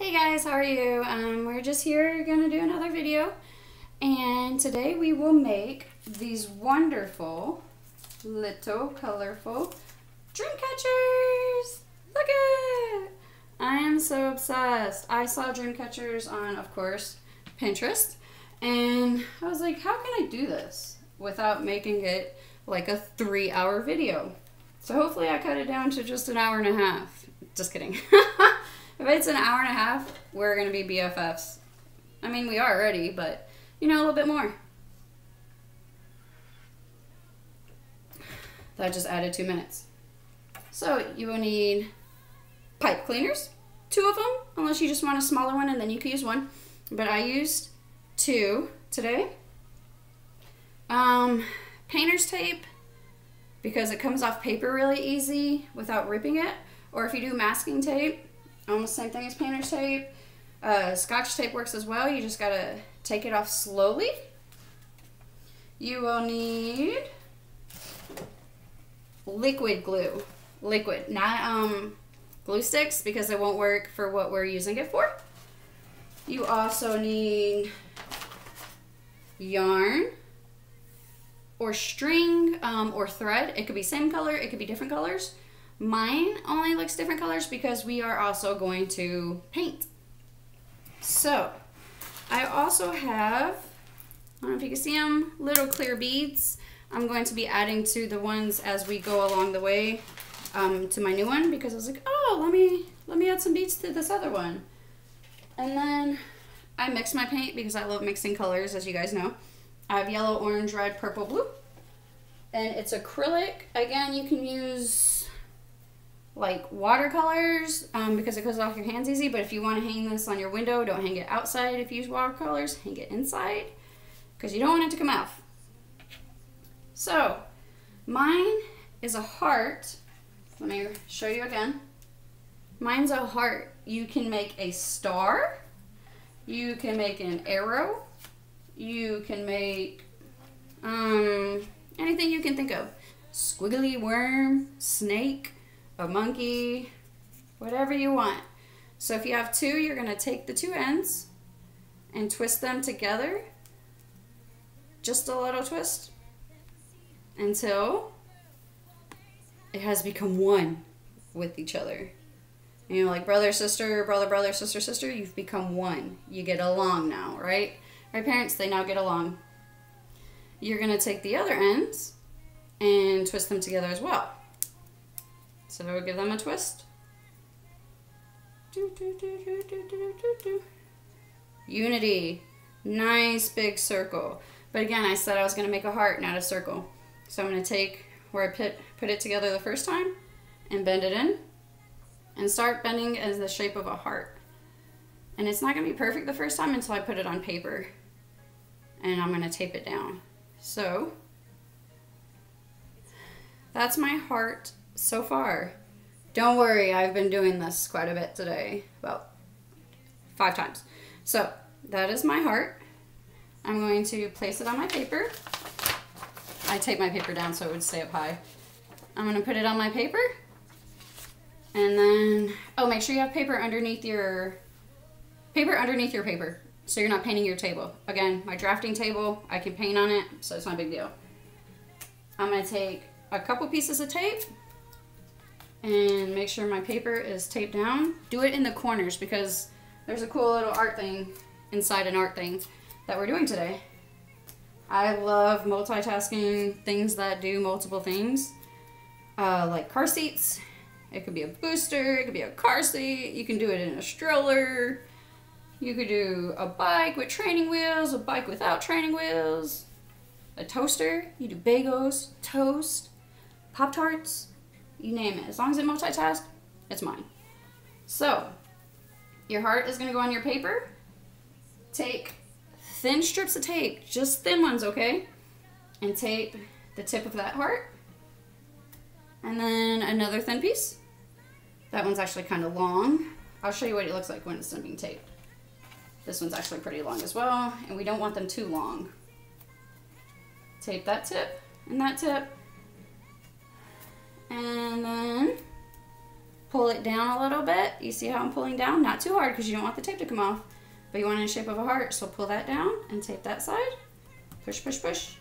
Hey guys, how are you? We're just here gonna do another video, and today we will make these wonderful little colorful dream catchers. Look at it! I am so obsessed. I saw dream catchers on, of course, Pinterest, and I was like, how can I do this without making it like a 3-hour video? So hopefully I cut it down to just an hour and a half. Just kidding. If it's an hour and a half, we're going to be BFFs. I mean, we are already, but, you know, a little bit more. That just added 2 minutes. So, you will need pipe cleaners. 2 of them, unless you just want a smaller one, and then you can use 1. But I used 2 today. Painter's tape, because it comes off paper really easy without ripping it. Or if you do masking tape, almost the same thing as painter's tape. Scotch tape works as well. You just gotta take it off slowly. You will need liquid glue. Liquid, not glue sticks, because it won't work for what we're using it for. You also need yarn or string or thread. It could be same color, it could be different colors. Mine only looks different colors because we are also going to paint. So, I also have, I don't know if you can see them, little clear beads. I'm going to be adding to the ones as we go along the way to my new one, because I was like, oh, let me add some beads to this other one. And then I mix my paint because I love mixing colors, as you guys know. I have yellow, orange, red, purple, blue. And it's acrylic. Again, you can use like watercolors because it goes off your hands easy, but if you want to hang this on your window, don't hang it outside. If you use watercolors, hang it inside because you don't want it to come off. So mine is a heart. Let me show you again. Mine's a heart. You can make a star, you can make an arrow, you can make anything you can think of. Squiggly worm, snake, a monkey, whatever you want. So if you have 2, you're going to take the 2 ends and twist them together, just a little twist, until it has become one with each other. And you're like brother, sister, brother, sister, sister, you've become one. You get along now, right? Right, parents, they now get along. You're going to take the other ends and twist them together as well. So give them a twist. Unity. Nice big circle. But again, I said I was going to make a heart, not a circle. So I'm going to take where I put it together the first time and bend it in and start bending as the shape of a heart. And it's not going to be perfect the first time until I put it on paper. And I'm going to tape it down. So that's my heart so far. Don't worry, I've been doing this quite a bit today, about 5 times. So that is my heart. I'm going to place it on my paper. I tape my paper down so it would stay up high. I'm going to put it on my paper, and then, oh, make sure you have paper underneath your paper, so you're not painting your table. Again, my drafting table, I can paint on it, so it's not a big deal. I'm going to take a couple pieces of tape and make sure my paper is taped down. Do it in the corners because there's a cool little art thing inside an art thing that we're doing today. I love multitasking things that do multiple things, like car seats. It could be a booster, it could be a car seat, you can do it in a stroller, you could do a bike with training wheels, a bike without training wheels, a toaster, you do bagels, toast, Pop-Tarts, you name it. As long as it multitasks, it's mine. So, your heart is going to go on your paper. Take thin strips of tape, just thin ones, okay? And tape the tip of that heart. And then another thin piece. That one's actually kind of long. I'll show you what it looks like when it's done being taped. This one's actually pretty long as well, and we don't want them too long. Tape that tip and that tip. And then pull it down a little bit. You see how I'm pulling down? Not too hard because you don't want the tape to come off, but you want it in the shape of a heart. So pull that down and tape that side. Push, push, push.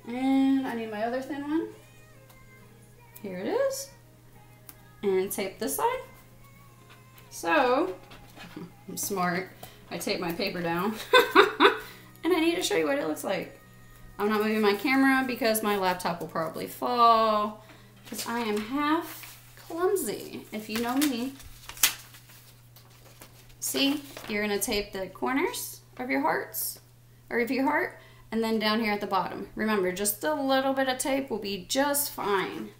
And I need my other thin one. Here it is. And tape this side. So, I'm smart. I tape my paper down. And I need to show you what it looks like. I'm not moving my camera because my laptop will probably fall. Because I am half clumsy, if you know me. See, you're gonna tape the corners of your hearts, or of your heart, and then down here at the bottom. Remember, just a little bit of tape will be just fine.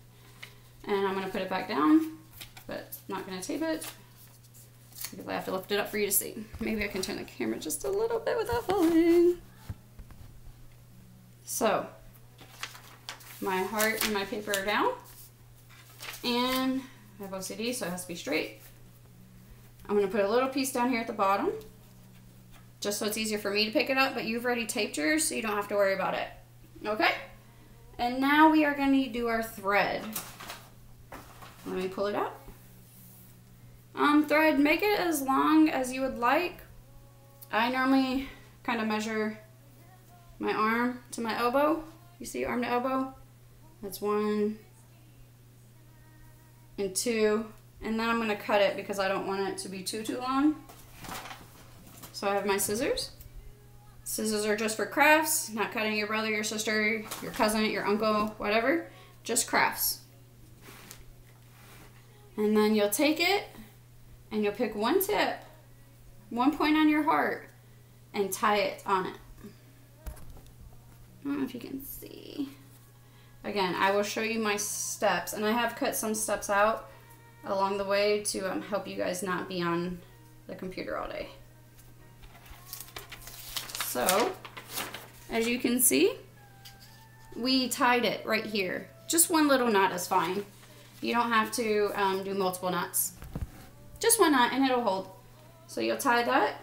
And I'm gonna put it back down, but not gonna tape it because I have to lift it up for you to see. Maybe I can turn the camera just a little bit without falling. So, my heart and my paper are down, and I have OCD, so it has to be straight. I'm gonna put a little piece down here at the bottom, just so it's easier for me to pick it up, but you've already taped yours, so you don't have to worry about it. Okay? And now we are gonna do our thread. Let me pull it out. Thread, make it as long as you would like. I normally kind of measure my arm to my elbow. You see arm to elbow? That's 1 and 2. And then I'm gonna cut it because I don't want it to be too long. So I have my scissors. Scissors are just for crafts, not cutting your brother, your sister, your cousin, your uncle, whatever. Just crafts. And then you'll take it and you'll pick one tip, one point on your heart, and tie it on it. I don't know if you can see. Again, I will show you my steps, and I have cut some steps out along the way to help you guys not be on the computer all day. So, as you can see, we tied it right here. Just one little knot is fine. You don't have to do multiple knots. Just one knot and it'll hold. So you'll tie that.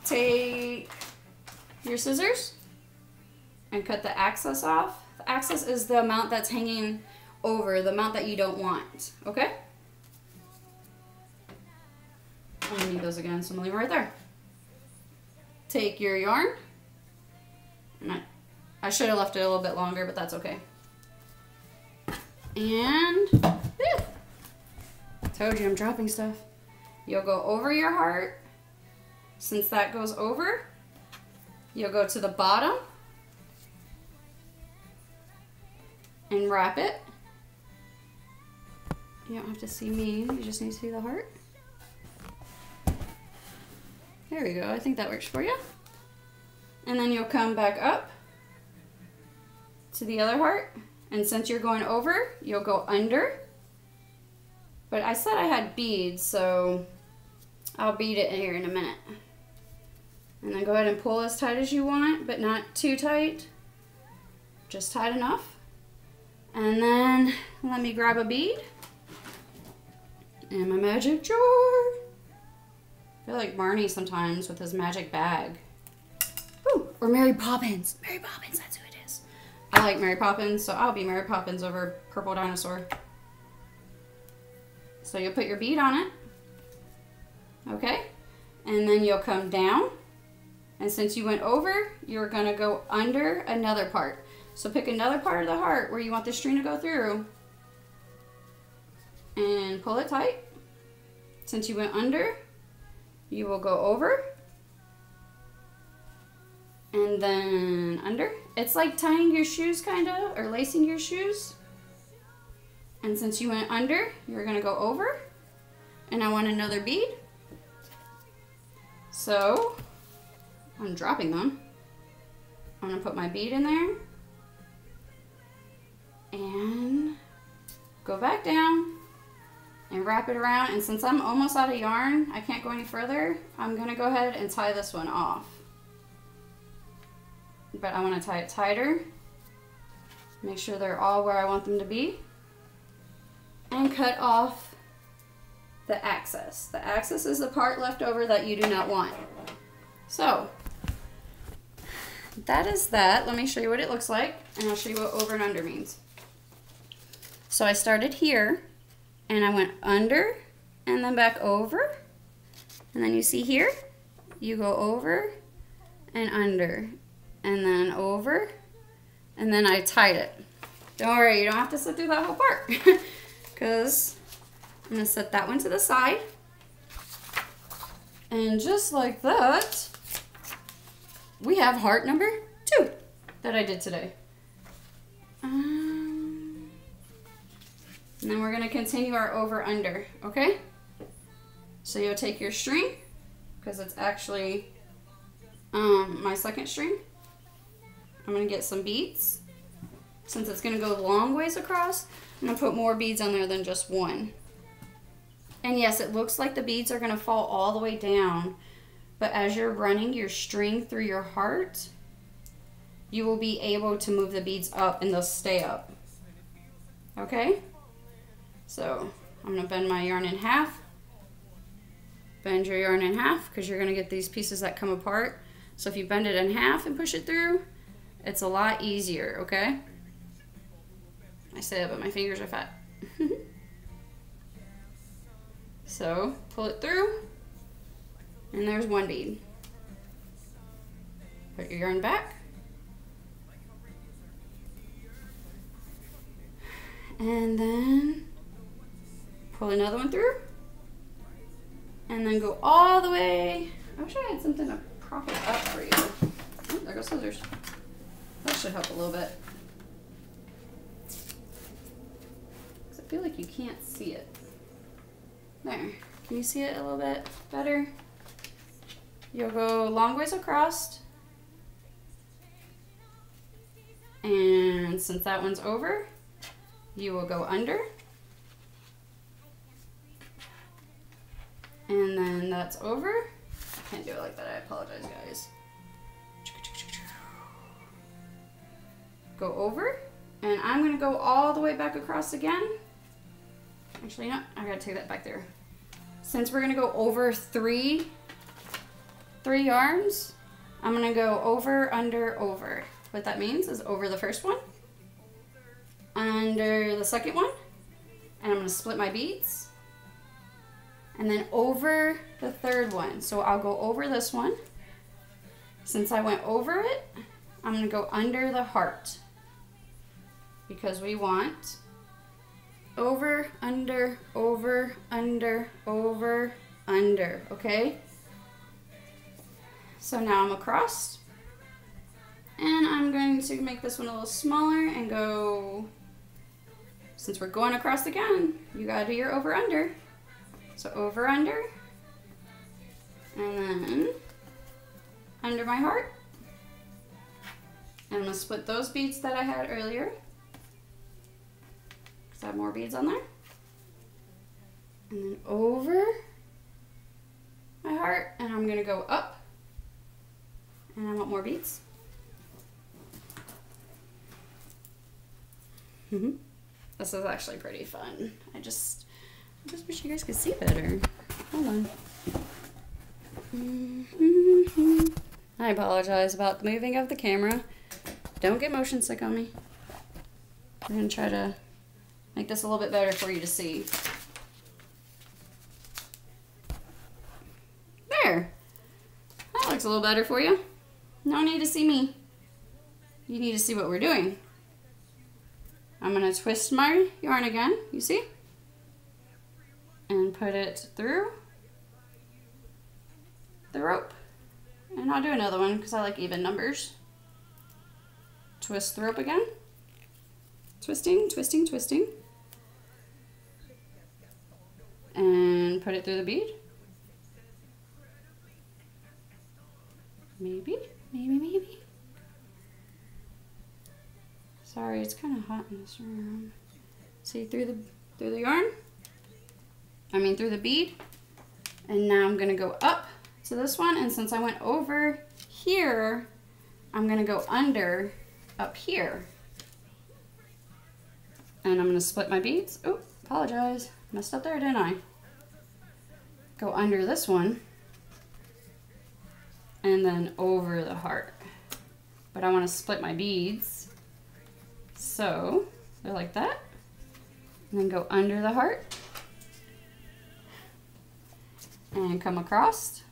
Take your scissors and cut the excess off. The excess is the amount that's hanging over, the amount that you don't want, okay? I'm gonna need those again, so I'm gonna leave it right there. Take your yarn, and I should have left it a little bit longer, but that's okay. And, told you I'm dropping stuff. You'll go over your heart. Since that goes over, you'll go to the bottom and wrap it. You don't have to see me, you just need to see the heart. There we go, I think that works for you. And then you'll come back up to the other heart. And since you're going over, you'll go under. But I said I had beads, so I'll bead it in here in a minute. And then go ahead and pull as tight as you want, but not too tight. Just tight enough. And then let me grab a bead. And my magic jar. I feel like Barney sometimes with his magic bag. Ooh, or Mary Poppins. Mary Poppins, that's who it is. I like Mary Poppins, so I'll be Mary Poppins over Purple Dinosaur. So you'll put your bead on it. Okay? And then you'll come down. And since you went over, you're gonna go under another part. So pick another part of the heart where you want the string to go through. And pull it tight. Since you went under, you will go over. And then under. It's like tying your shoes kind of, or lacing your shoes. And since you went under, you're gonna go over. And I want another bead. So, I'm dropping them. I'm gonna put my bead in there. And go back down and wrap it around. And since I'm almost out of yarn, I can't go any further. I'm gonna go ahead and tie this one off. But I want to tie it tighter. Make sure they're all where I want them to be. And cut off the excess. The excess is the part left over that you do not want. So, that is that. Let me show you what it looks like, and I'll show you what over and under means. So I started here, and I went under and then back over. And then you see here, you go over and under and then over, and then I tied it. Don't worry, you don't have to sit through that whole part because I'm gonna set that one to the side. And just like that, we have heart number 2 that I did today. And then we're gonna continue our over under, okay? So you'll take your string, because it's actually my second string. I'm gonna get some beads. Since it's gonna go long ways across, I'm gonna put more beads on there than just one. And yes, it looks like the beads are gonna fall all the way down, but as you're running your string through your heart, you will be able to move the beads up and they'll stay up. Okay? So I'm gonna bend my yarn in half. Bend your yarn in half because you're gonna get these pieces that come apart. So if you bend it in half and push it through, it's a lot easier, okay? I say that, but my fingers are fat. So pull it through, and there's one bead. Put your yarn back. And then pull another one through. And then go all the way. I wish I had something to prop it up for you. Oh, there goes scissors. That should help a little bit. Because I feel like you can't see it. There. Can you see it a little bit better? You'll go long ways across. And since that one's over, you will go under. And then that's over. I can't do it like that, I apologize, guys. Go over, and I'm gonna go all the way back across again. Actually, no, I gotta take that back there. Since we're gonna go over three yarns, I'm gonna go over, under, over. What that means is over the first one, under the second one, and I'm gonna split my beads, and then over the third one. So I'll go over this one. Since I went over it, I'm gonna go under the heart because we want over, under, over, under, over, under, okay? So now I'm across, and I'm going to make this one a little smaller and go, since we're going across again, you gotta do your over, under. So over, under, and then under my heart. And I'm gonna split those beads that I had earlier, because I have more beads on there. And then over my heart, and I'm gonna go up, and I want more beads. This is actually pretty fun. I just wish you guys could see better. Hold on. I apologize about the moving of the camera. Don't get motion sick on me. I'm gonna try to make this a little bit better for you to see. There. That looks a little better for you. No need to see me. You need to see what we're doing. I'm gonna twist my yarn again, you see? And put it through the rope. And I'll do another one because I like even numbers. Twist the rope again. Twisting, twisting, twisting. And put it through the bead. Maybe, maybe, maybe. Sorry, it's kind of hot in this room. See, through the yarn. Through the bead. And now I'm gonna go up to this one, and since I went over here, I'm gonna go under up here. And I'm gonna split my beads. Oh, apologize. Messed up there, didn't I? Go under this one, and then over the heart. But I wanna split my beads. So, they're like that. And then go under the heart. and come across.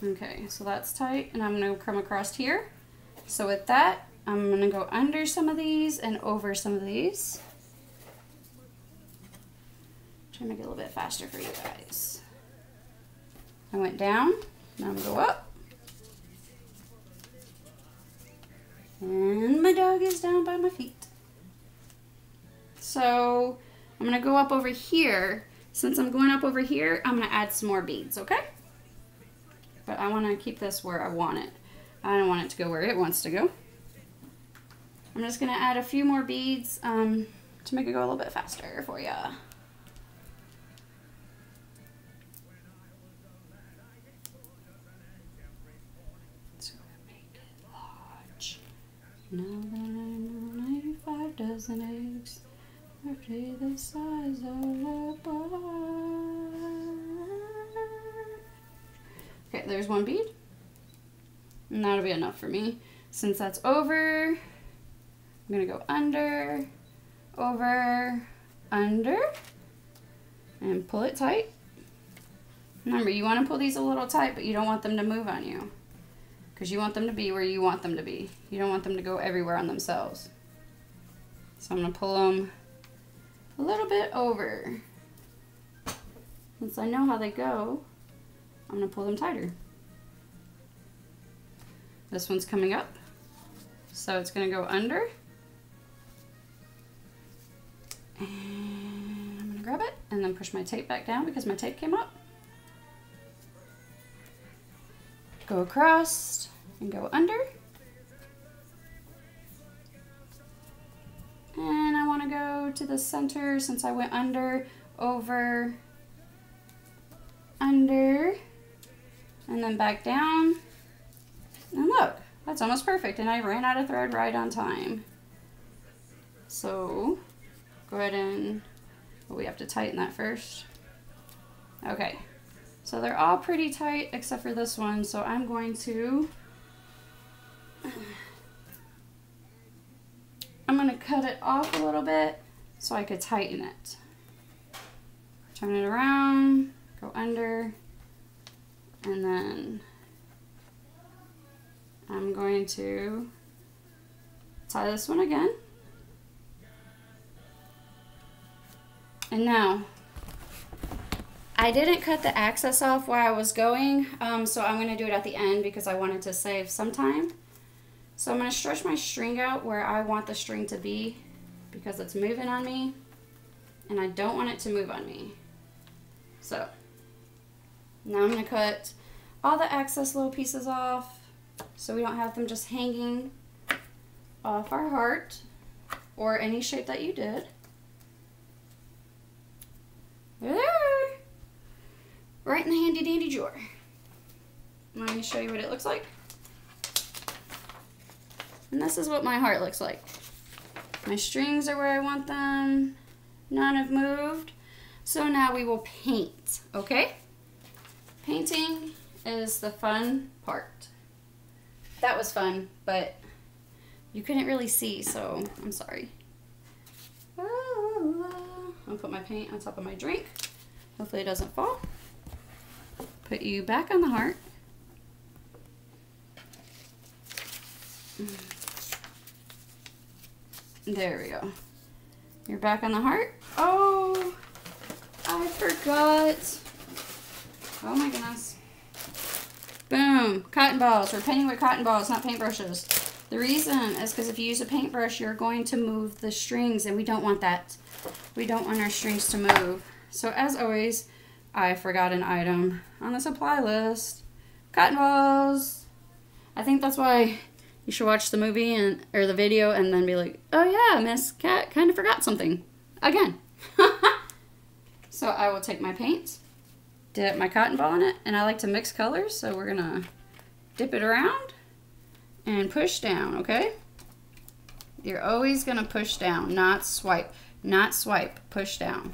Okay, so that's tight, and I'm going to come across here. So with that, I'm going to go under some of these and over some of these. Try to make it a little bit faster for you guys. I went down, now I'm going to go up. And my dog is down by my feet. So I'm going to go up over here. Since I'm going up over here, I'm going to add some more beads, okay? But I want to keep this where I want it. I don't want it to go where it wants to go. I'm just going to add a few more beads to make it go a little bit faster for you. So make it large. Now that I know 95 dozen eggs, roughly the size of a bar. Okay, there's one bead. And that'll be enough for me. Since that's over, I'm gonna go under, over, under, and pull it tight. Remember, you wanna pull these a little tight, but you don't want them to move on you, because you want them to be where you want them to be. You don't want them to go everywhere on themselves. So I'm gonna pull them a little bit over. Since I know how they go, I'm going to pull them tighter. This one's coming up, so it's going to go under. And I'm going to grab it and then push my tape back down because my tape came up. Go across and go under. And I want to go to the center since I went under, over, under, and then back down. And look, that's almost perfect. And I ran out of thread right on time. So go ahead and, well, we have to tighten that first. Okay, so they're all pretty tight except for this one. So I'm going to, cut it off a little bit so I could tighten it. Turn it around, go under, and then I'm going to tie this one again. And now, I didn't cut the access off while I was going, so I'm going to do it at the end because I wanted to save some time. So I'm going to stretch my string out where I want the string to be because it's moving on me, and I don't want it to move on me. So now I'm going to cut all the excess little pieces off so we don't have them just hanging off our heart or any shape that you did. There, right in the handy dandy drawer. Let me show you what it looks like. And this is what my heart looks like. My strings are where I want them. None have moved. So now we will paint, okay? Painting is the fun part. That was fun, but you couldn't really see, so I'm sorry. I'll put my paint on top of my drink. Hopefully it doesn't fall. Put you back on the heart. There we go. You're back on the heart. Oh, I forgot. Oh my goodness. Boom. Cotton balls. We're painting with cotton balls, not paintbrushes. The reason is because if you use a paintbrush, you're going to move the strings, and we don't want that. We don't want our strings to move. So as always, I forgot an item on the supply list. Cotton balls. I think that's why you should watch the movie or the video and then be like, oh yeah, Miss Cat kind of forgot something again. So I will take my paint, dip my cotton ball in it, and I like to mix colors, so we're gonna dip it around and push down, okay? You're always gonna push down, not swipe. Not swipe, push down.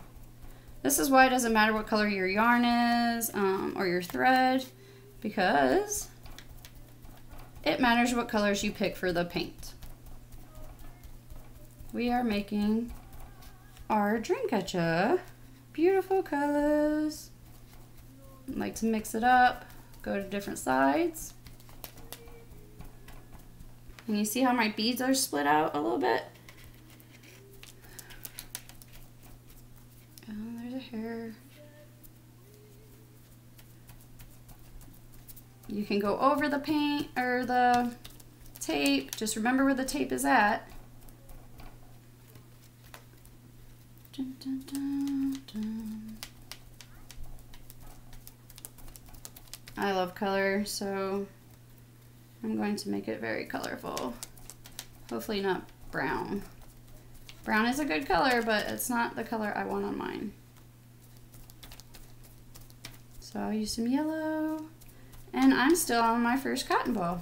This is why it doesn't matter what color your yarn is or your thread, because it matters what colors you pick for the paint. We are making our Dreamcatcher beautiful colors. I like to mix it up, go to different sides. And you see how my beads are split out a little bit? Oh, there's a hair. You can go over the paint or the tape. Just remember where the tape is at. Dun, dun, dun, dun. I love color, so I'm going to make it very colorful. Hopefully not brown. Brown is a good color, but it's not the color I want on mine. So I'll use some yellow. And I'm still on my first cotton ball.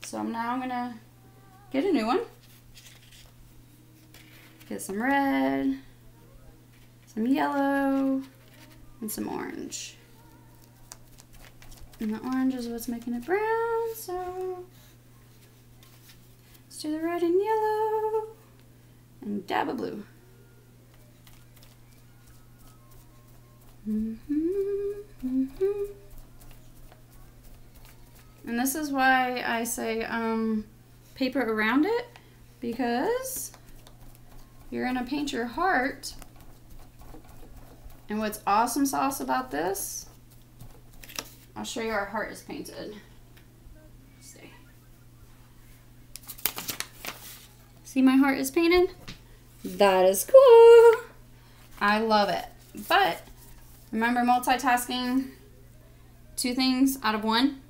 So now I'm gonna get a new one. Get some red, some yellow, and some orange. And the orange is what's making it brown, so let's do the red and yellow and dab of blue. And this is why I say paper around it, because you're gonna paint your heart. And what's awesome sauce about this, I'll show you our heart is painted. See my heart is painted? That is cool. I love it. But remember multitasking, 2 things out of 1,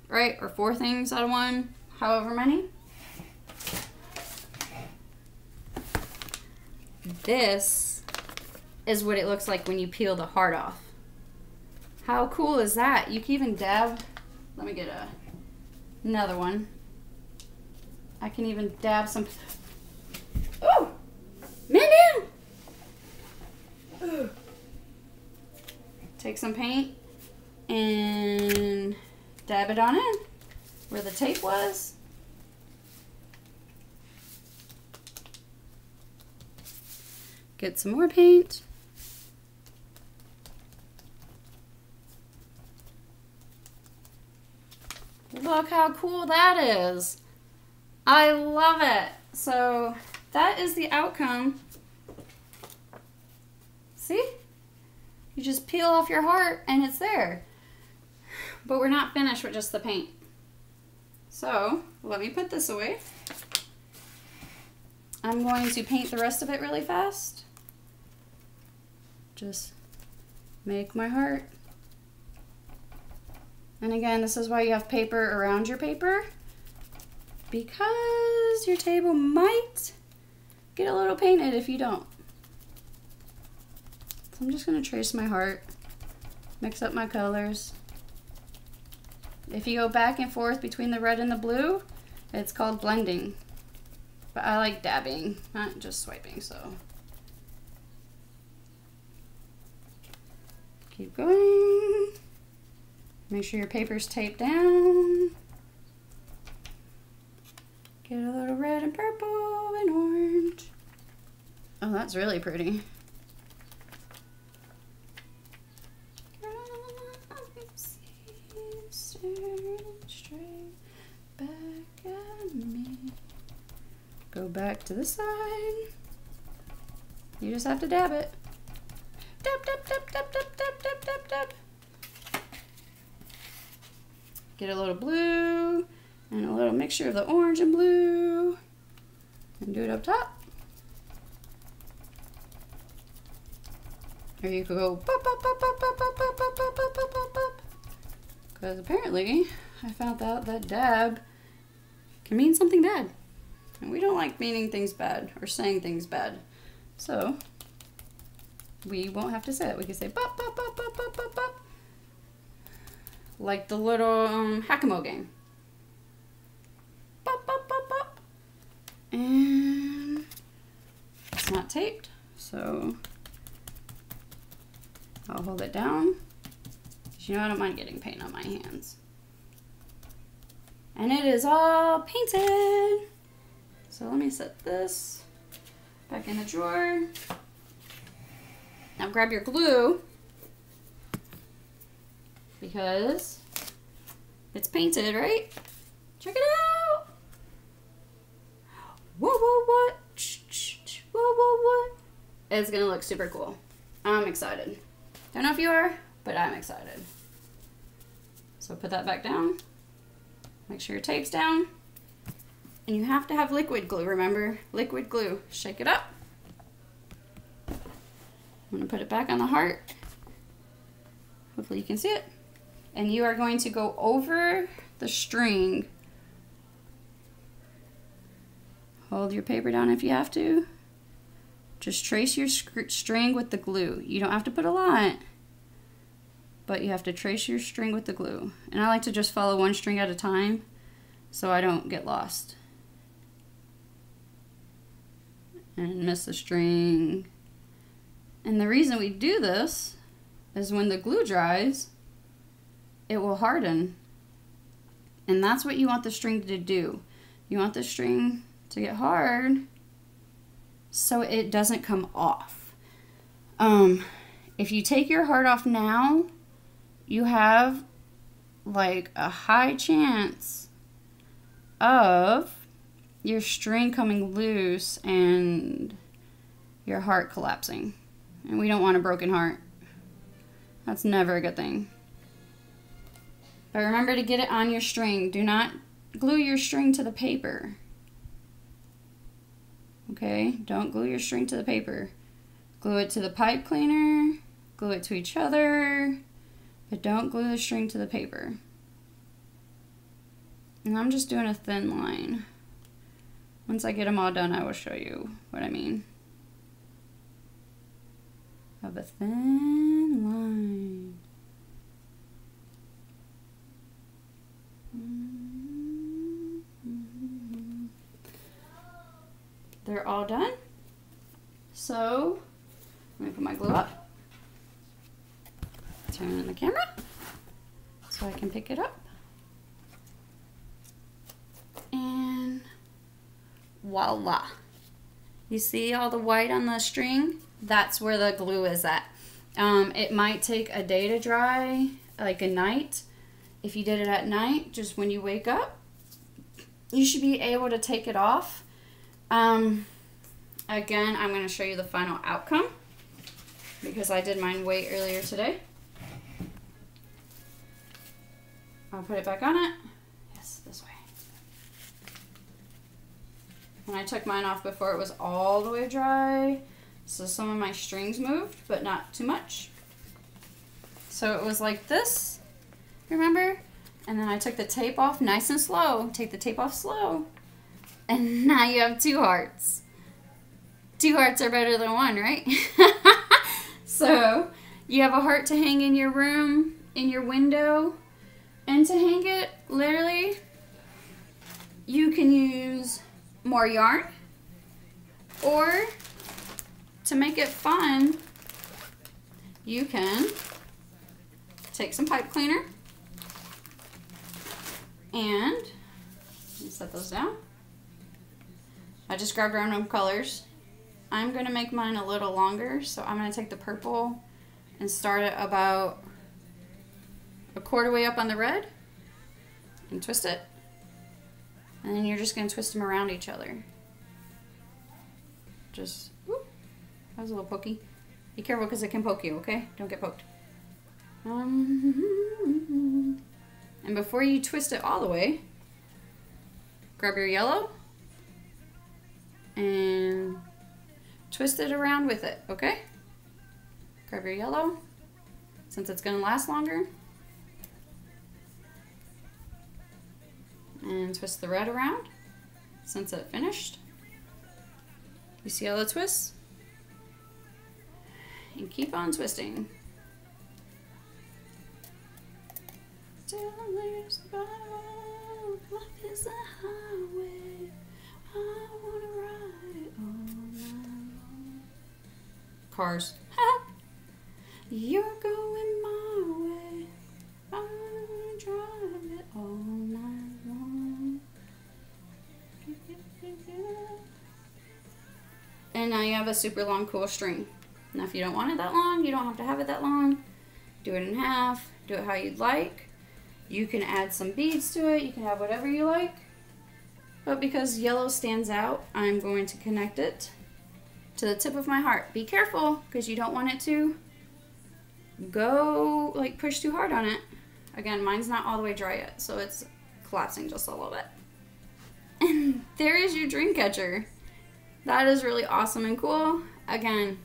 right? Or 4 things out of 1, however many. This is what it looks like when you peel the heart off. How cool is that? You can even dab. Let me get another one. I can even dab some. Oh, man down. Ooh. Take some paint and dab it on in where the tape was. Get some more paint. Look how cool that is. I love it. So that is the outcome. See? You just peel off your heart and it's there. But we're not finished with just the paint. So let me put this away. I'm going to paint the rest of it really fast. Just make my heart. And again, this is why you have paper around your paper, because your table might get a little painted if you don't. So I'm just going to trace my heart, mix up my colors. If you go back and forth between the red and the blue, it's called blending. But I like dabbing, not just swiping, so. Keep going. Make sure your paper's taped down. Get a little red and purple and orange. Oh, that's really pretty. Straight back at me. Go back to the side. You just have to dab it. Dab, dab, dab, dab, dab, dab, dab, dab, dab. Get a little blue and a little mixture of the orange and blue and do it up top. Or you could go pop, pop, pop, pop, pop, pop, pop, pop, pop, pop, pop, pop. Because apparently I found out that dab can mean something bad. And we don't like meaning things bad or saying things bad. So we won't have to say it. We can say pop, pop, pop, pop, pop, pop, pop. Like the little hack-a-mo game. Pop, pop, pop, pop. And it's not taped, so I'll hold it down. You know, I don't mind getting paint on my hands. And it is all painted. So let me set this back in the drawer. Now grab your glue because it's painted, right? Check it out. Whoa, whoa, what? Whoa, whoa, what? It's gonna look super cool. I'm excited. Don't know if you are, but I'm excited. So put that back down. Make sure your tape's down. And you have to have liquid glue, remember? Liquid glue. Shake it up. I'm gonna put it back on the heart. Hopefully you can see it. And you are going to go over the string. Hold your paper down if you have to. Just trace your string with the glue. You don't have to put a lot, but you have to trace your string with the glue. And I like to just follow one string at a time so I don't get lost and miss the string. And the reason we do this is when the glue dries, it will harden. And that's what you want the string to do. You want the string to get hard so it doesn't come off. If you take your heart off now, you have like a high chance of your string coming loose and your heart collapsing. And we don't want a broken heart. That's never a good thing. But remember to get it on your string. Do not glue your string to the paper. Okay? Don't glue your string to the paper. Glue it to the pipe cleaner. Glue it to each other. But don't glue the string to the paper. And I'm just doing a thin line. Once I get them all done, I will show you what I mean. Of a thin line. They're all done. So, let me put my glue up. Turn on the camera so I can pick it up. And voila. You see all the white on the string? That's where the glue is at. It might take a day to dry, like a night. If you did it at night, just when you wake up, you should be able to take it off. Again, I'm going to show you the final outcome because I did mine way earlier today. I'll put it back on it. Yes, this way. And I took mine off before it was all the way dry, so some of my strings moved, but not too much. So it was like this, remember? And then I took the tape off nice and slow. Take the tape off slow. And now you have two hearts. Two hearts are better than one, right? So you have a heart to hang in your room, in your window, and to hang it, literally, you can use more yarn, or to make it fun, you can take some pipe cleaner and set those down. I just grabbed random colors. I'm going to make mine a little longer, so I'm going to take the purple and start it about a quarter way up on the red and twist it. And then you're just going to twist them around each other. Just, whoop, that was a little pokey. Be careful because it can poke you, okay? Don't get poked. And before you twist it all the way, grab your yellow and twist it around with it, okay? Grab your yellow, since it's going to last longer. And twist the red around, since it finished. You see all the twists? And keep on twisting. Till there's a bottle, life is a highway. I wanna ride it all night long. Cars. You're going my way. I wanna drive it all night long. And now you have a super long, cool string. Now, if you don't want it that long, you don't have to have it that long. Do it in half. Do it how you'd like. You can add some beads to it. You can have whatever you like. But because yellow stands out, I'm going to connect it to the tip of my heart. Be careful, because you don't want it to go, like, push too hard on it. Again, mine's not all the way dry yet, so it's collapsing just a little bit. And there is your dream catcher. That is really awesome and cool. Again,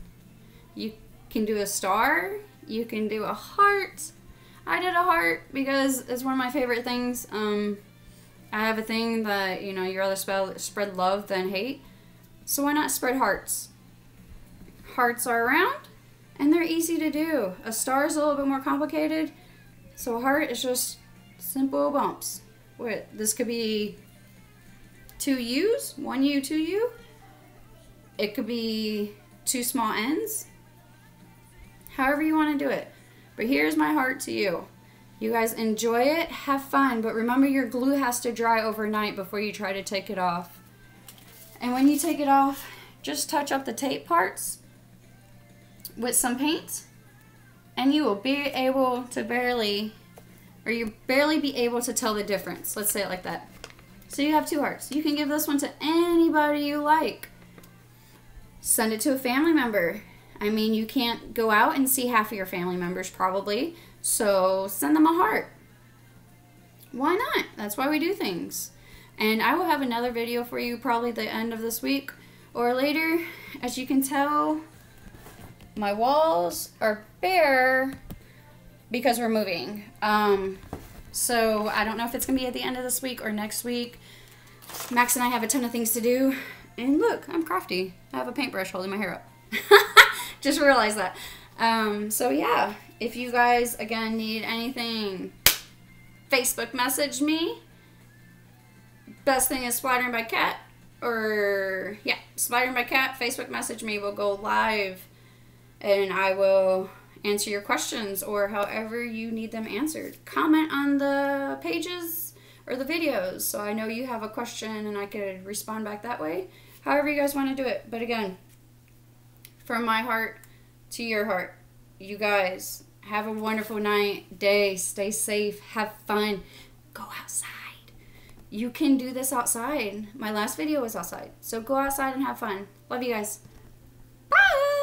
you can do a star. You can do a heart. I did a heart because it's one of my favorite things. I have a thing that, you know, you'd rather spread love than hate. So why not spread hearts? Hearts are round and they're easy to do. A star is a little bit more complicated. So a heart is just simple bumps. This could be 2 U's, 1 U, 2 U. It could be 2 small ends. However you want to do it. But here's my heart to you. You guys enjoy it, have fun, but remember your glue has to dry overnight before you try to take it off. And when you take it off, just touch up the tape parts with some paint, and you will be able to barely be able to tell the difference. Let's say it like that. So you have 2 hearts. You can give this one to anybody you like. Send it to a family member. I mean, you can't go out and see half of your family members probably, so send them a heart. Why not? That's why we do things. And I will have another video for you probably the end of this week or later. As you can tell, my walls are bare because we're moving. So I don't know if it's going to be at the end of this week or next week. Max and I have a ton of things to do. And look, I'm crafty. I have a paintbrush holding my hair up. Just realized that. So yeah, if you guys, again, need anything, Facebook message me. Best thing is Splattering by Cat. Or, yeah, Splattering by Cat. Facebook message me. We'll go live. And I will answer your questions or however you need them answered. Comment on the pages or the videos so I know you have a question and I could respond back that way. However you guys want to do it. But again, from my heart to your heart, you guys have a wonderful night, day, stay safe, have fun, go outside. You can do this outside. My last video was outside. So go outside and have fun. Love you guys. Bye!